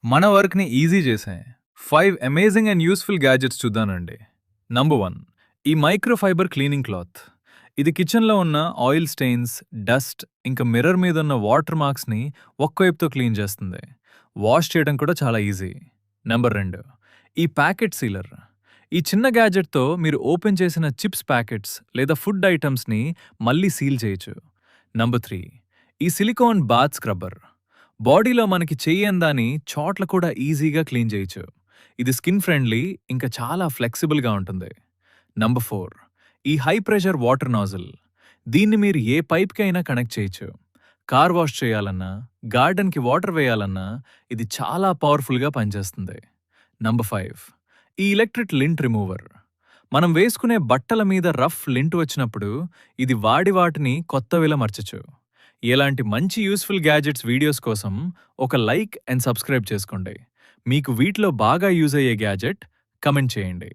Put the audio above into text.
మన వర్క్‌ని ఈజీ చేసే 5 అమేజింగ్ అండ్ యూజ్‌ఫుల్ గ్యాడ్జెట్స్ చూద్దానండి. నంబర్ 1 ఈ మైక్రోఫైబర్ క్లీనింగ్ క్లాత్. ఇది కిచెన్‌లో ఉన్న ఆయిల్ స్టెయిన్స్, డస్ట్ ఇంకా మిర్రర్ మీద ఉన్న వాటర్ మార్క్స్‌ని ఒక్క వైపుతో క్లీన్ చేస్తుంది. వాష్ చేయడం కూడా చాలా ఈజీ. నంబర్ 2 ఈ ప్యాకెట్ సీలర్. ఈ చిన్న గ్యాడ్జెట్‌తో మీరు ఓపెన్ చేసిన చిప్స్ ప్యాకెట్స్ లేదా ఫుడ్ ఐటమ్స్‌ని మళ్ళీ సీల్ చేయొచ్చు. నంబర్ 3 ఈ సిలికాన్ బాత్ స్క్రబ్బర్. బాడీలో మనకి చెయ్యందాని చోట్ల కూడా ఈజీగా క్లీన్ చేయొచ్చు. ఇది స్కిన్ ఫ్రెండ్లీ ఇంకా చాలా ఫ్లెక్సిబుల్‌గా ఉంటుంది. నంబర్ 4 ఈ హై ప్రెషర్ వాటర్ నాజిల్. దీన్ని మీరు ఏ పైప్‌కి అయినా కనెక్ట్ చేయొచ్చు. కార్ వాష్ చేయాలన్నా, గార్డెన్‌కి వాటర్ వేయాలన్నా ఇది చాలా పవర్‌ఫుల్‌గా పనిచేస్తుంది. నంబర్ 5 ఈ ఎలక్ట్రిక్ లింట్ రిమూవర్. మనం వేసుకునే బట్టల మీద రఫ్ లింట్ వచ్చినప్పుడు ఇది వాడి వాటిని కొత్తవిలా మర్చచ్చు. ఇలాంటి మంచి యూస్ఫుల్ గ్యాడ్జెట్స్ వీడియోస్ కోసం ఒక లైక్ అండ్ సబ్స్క్రైబ్ చేసుకోండి. మీకు వీటిలో బాగా యూజ్ అయ్యే గ్యాడ్జెట్ కమెంట్ చేయండి.